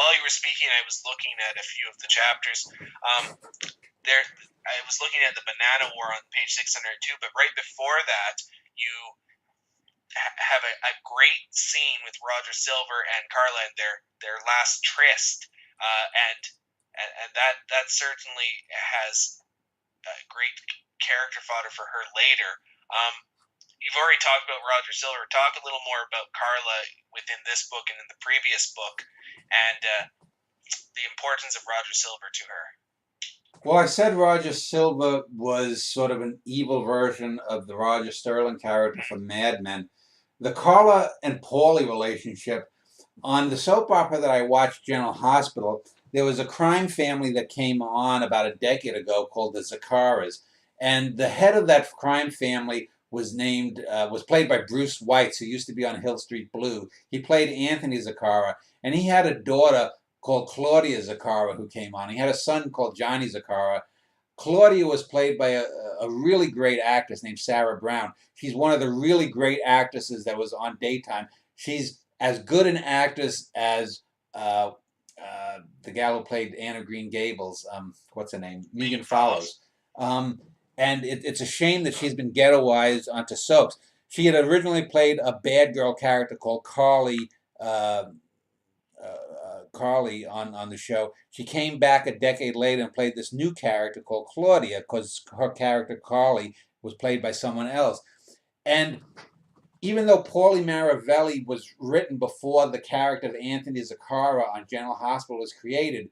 while you were speaking, I was looking at a few of the chapters. There, I was looking at the Banana War on page 602, but right before that, you have a great scene with Roger Silver and Carla and their last tryst, and that certainly has great character fodder for her later. You've already talked about Roger Silver. Talk a little more about Carla within this book and in the previous book, and the importance of Roger Silver to her. Well, I said Roger Silver was sort of an evil version of the Roger Sterling character from Mad Men. The Carla and Paulie relationship, on the soap opera that I watched, General Hospital, there was a crime family that came on about a decade ago called the Zaccaras. And the head of that crime family was played by Bruce Weitz, who used to be on Hill Street Blue. He played Anthony Zaccara, and he had a daughter called Claudia Zaccara who came on. He had a son called Johnny Zaccara. Claudia was played by a really great actress named Sarah Brown. She's one of the really great actresses that was on daytime. She's as good an actress as the gal who played Anne of Green Gables. What's her name? Megan Follows. And it's a shame that she's been ghettoized onto soaps. She had originally played a bad girl character called Carly. Carly on the show. She came back a decade later and played this new character called Claudia because her character Carly was played by someone else. And even though Carla Marrivelli was written before the character of Anthony Zaccara on General Hospital was created,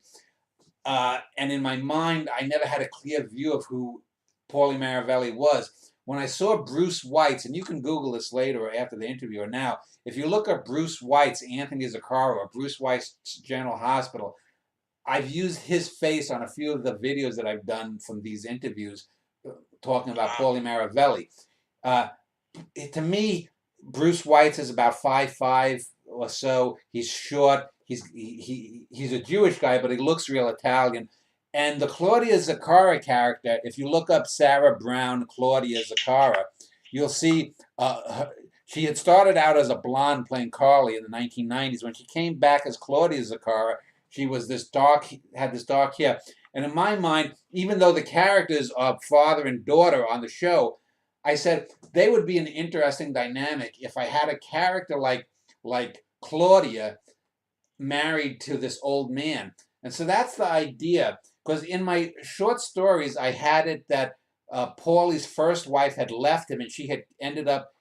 and in my mind, I never had a clear view of who Carla Marrivelli was. When I saw Bruce Weitz, and you can Google this later or after the interview or now, if you look up Bruce Weitz, Anthony Zaccara, or Bruce Weitz General Hospital, I've used his face on a few of the videos that I've done from these interviews talking about Carla Marrivelli. To me, Bruce Weitz is about 5'5" or so. He's short. He's a Jewish guy, but he looks real Italian. And the Claudia Zaccara character, if you look up Sarah Brown, Claudia Zaccara, you'll see she had started out as a blonde playing Carly in the 1990s. When she came back as Claudia Zaccara, she was had this dark hair. And in my mind, even though the characters are father and daughter on the show, I said they would be an interesting dynamic if I had a character like Claudia married to this old man. And so that's the idea. Because in my short stories, I had it that Paulie's first wife had left him, and he had ended up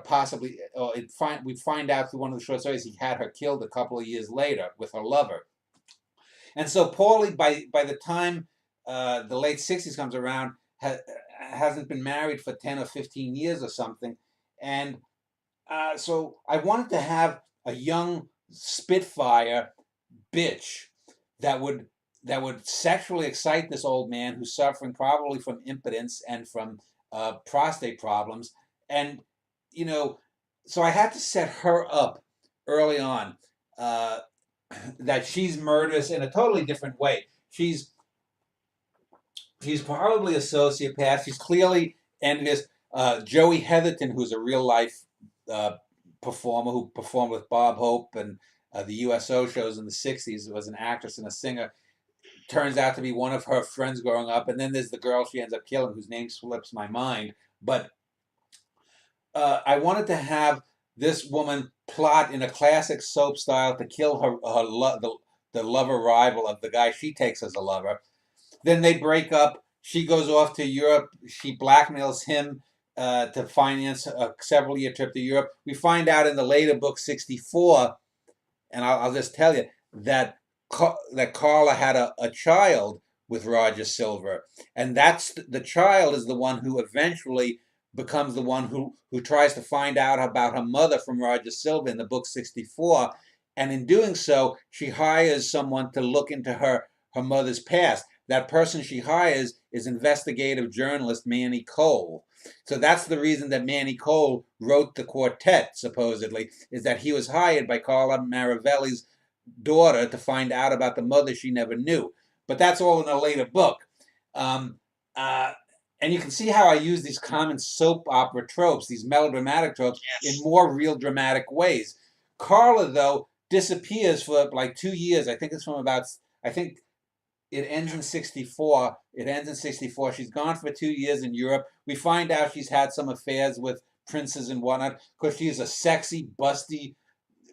possibly. We find out through one of the short stories he had her killed a couple of years later with her lover. And so Paulie, by the time the late '60s comes around, hasn't been married for 10 or 15 years or something, and so I wanted to have a young Spitfire bitch that would sexually excite this old man who's suffering probably from impotence and from prostate problems. And, so I had to set her up early on that she's murderous in a totally different way. She's probably a sociopath. She's clearly envious. Joey Heatherton, who's a real life performer who performed with Bob Hope and the USO shows in the 60s, was an actress and a singer, turns out to be one of her friends growing up. And then there's the girl she ends up killing, whose name slips my mind. But I wanted to have this woman plot in a classic soap style to kill the lover rival of the guy she takes as a lover. Then they break up. She goes off to Europe. She blackmails him to finance a several-year trip to Europe. We find out in the later book 64, and I'll just tell you, that Carla had a child with Roger Silver. And the child is the one who eventually becomes the one who tries to find out about her mother from Roger Silver in the book 64. And in doing so, she hires someone to look into her mother's past. That person she hires is investigative journalist Manny Cole. So that's the reason that Manny Cole wrote the quartet, supposedly, is that he was hired by Carla Marrivelli's daughter to find out about the mother she never knew. But that's all in a later book. And you can see how I use these common soap opera tropes, these melodramatic tropes, in more real dramatic ways. Carla, though, disappears for like 2 years. I think it's from about. I think it ends in 64. It ends in 64. She's gone for 2 years in Europe. We find out she's had some affairs with princes and whatnot because she's a sexy, busty,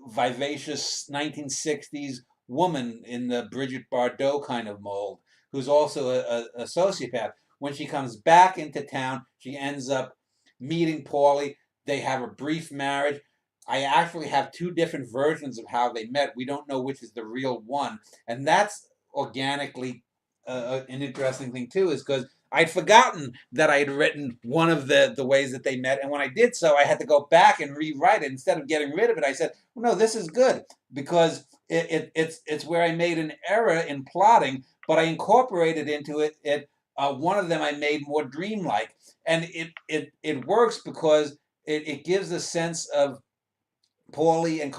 vivacious 1960s woman in the Bridget Bardot kind of mold, who's also a sociopath. When she comes back into town, she ends up meeting Paulie. They have a brief marriage. I actually have two different versions of how they met. We don't know which is the real one, and that's organically an interesting thing too, is because I'd forgotten that I had written one of the ways that they met, and when I did so, I had to go back and rewrite it. Instead of getting rid of it, I said, well, "No, this is good because it's where I made an error in plotting, but I incorporated into it. One of them I made more dreamlike, and it works because it gives a sense of Paulie and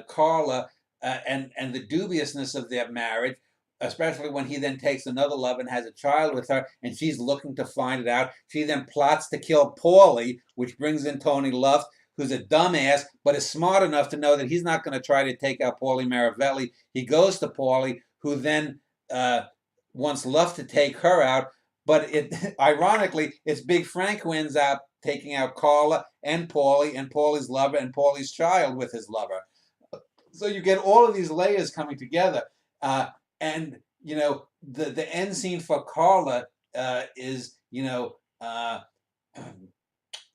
Carla, and the dubiousness of their marriage, especially when he then takes another love and has a child with her, and she's looking to find it out. She then plots to kill Paulie, which brings in Tony Luft, who's a dumbass, but is smart enough to know that he's not going to try to take out Carla Marrivelli. He goes to Paulie, who then wants Luft to take her out. But ironically, it's Big Frank who ends up taking out Carla and Paulie's lover and Paulie's child with his lover. So you get all of these layers coming together, and the end scene for Carla is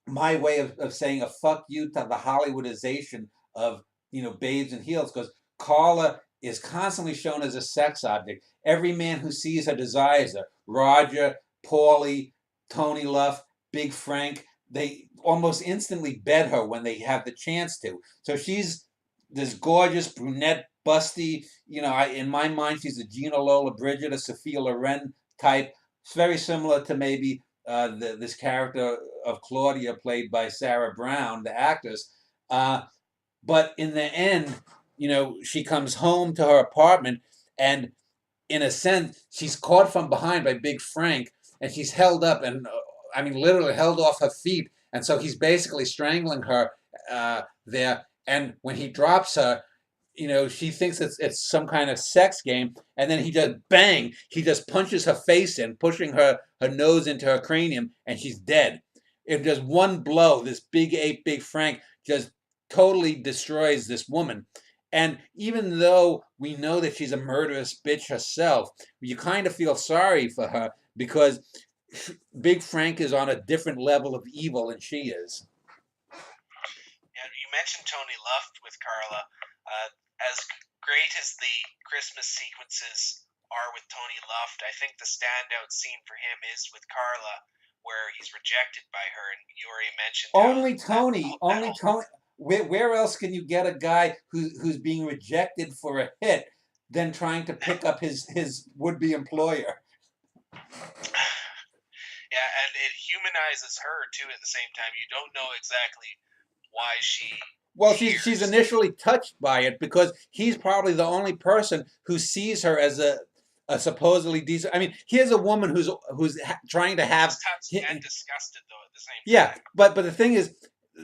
my way of saying a fuck you to the Hollywoodization of babes in heels, because Carla is constantly shown as a sex object. Every man who sees her desires her. Roger, Paulie, Tony Luft, Big Frank, they almost instantly bed her when they have the chance to. So she's this gorgeous brunette, busty. In my mind, she's a Gina Lola Bridget, a Sophia Loren type. It's very similar to maybe this character of Claudia, played by Sarah Brown, the actress. But in the end, she comes home to her apartment, and in a sense, she's caught from behind by Big Frank, and she's held up, and literally held off her feet, and so he's basically strangling her there. And when he drops her, she thinks it's some kind of sex game, and then he just punches her face in, pushing her nose into her cranium, and she's dead. In just one blow, this big ape, Big Frank, just totally destroys this woman. And even though we know that she's a murderous bitch herself, you kind of feel sorry for her because Big Frank is on a different level of evil than she is. Yeah, you mentioned Tony Luft with Carla. As great as the Christmas sequences are with Tony Luft, I think the standout scene for him is with Carla, where he's rejected by her, and you already mentioned only Tony. Where else can you get a guy who's being rejected for a hit than trying to pick up his would-be employer? Yeah, and it humanizes her too at the same time. You don't know exactly why she. Well, she's initially touched by it because he's probably the only person who sees her as a supposedly decent. Here's a woman who's trying to have. Touched and disgusted though at the same time. Yeah, but the thing is,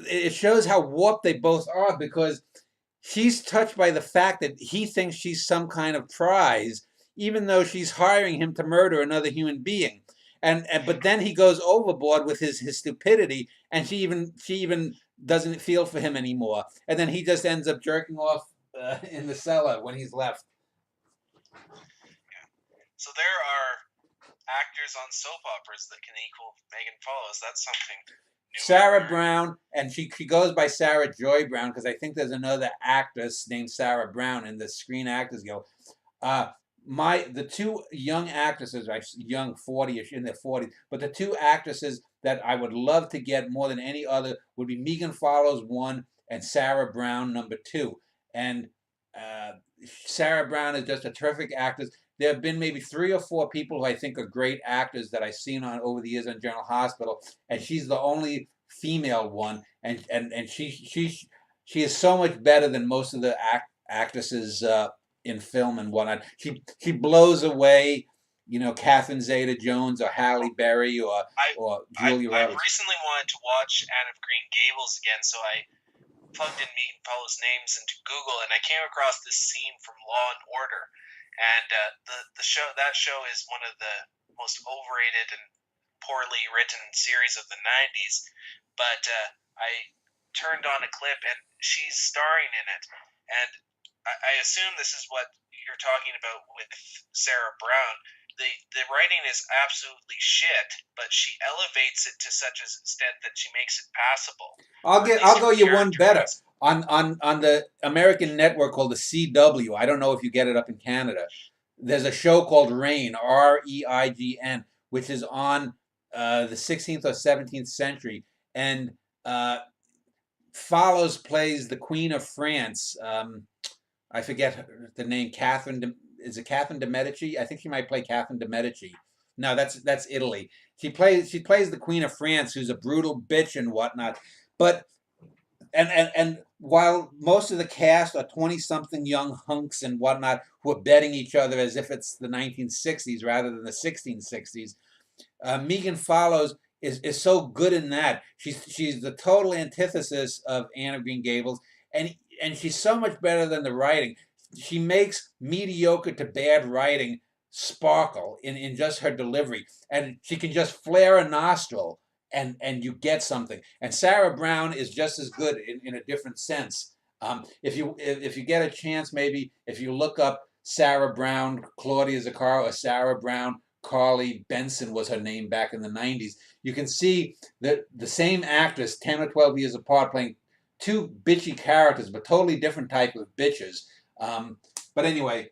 it shows how warped they both are, because she's touched by the fact that he thinks she's some kind of prize, even though she's hiring him to murder another human being. But then he goes overboard with his stupidity, and she even doesn't feel for him anymore. And then he just ends up jerking off in the cellar when he's left. Yeah. So there are actors on soap operas that can equal Megan Follows. That's something new. Sarah Brown, and she goes by Sarah Joy Brown because I think there's another actress named Sarah Brown in the Screen Actors Guild. The two young actresses, young 40ish, in their 40s, but the two actresses that I would love to get more than any other would be Megan Follows, 1, and Sarah Brown, number 2. And Sarah Brown is just a terrific actress. There have been maybe 3 or 4 people who I think are great actors that I've seen over the years on General Hospital, and she's the only female one, and she is so much better than most of the actresses in film and whatnot. She blows away, Catherine Zeta-Jones or Halle Berry or Julia Roberts. I recently wanted to watch Anne of Green Gables again, so I plugged in Megan Follows names into Google, and I came across this scene from Law and Order, and that show is one of the most overrated and poorly written series of the '90s. But I turned on a clip, and she's starring in it, and I assume this is what you're talking about with Sarah Brown. The writing is absolutely shit, but she elevates it to such an extent that she makes it passable. At least I'll go her you one better. character. On the American network called the CW. I don't know if you get it up in Canada. There's a show called Reign, Reign, which is on the 16th or 17th century, and follows plays the Queen of France. I forget the name. Is it Catherine de Medici? I think she might play Catherine de Medici. No, that's Italy. She plays the Queen of France, who's a brutal bitch and whatnot. But and while most of the cast are 20-something young hunks and whatnot who are betting each other as if it's the 1960s rather than the 1660s, Megan Follows is so good in that. She's the total antithesis of Anne of Green Gables, and she's so much better than the writing. She makes mediocre to bad writing sparkle in just her delivery, and she can just flare a nostril and you get something. And Sarah Brown is just as good in a different sense. If you get a chance, maybe if you look up Sarah Brown, Claudia Zaccaro, or Sarah Brown, Carly Benson was her name back in the 90s. You can see that the same actress, 10 or 12 years apart, playing two bitchy characters, but totally different type of bitches. But anyway,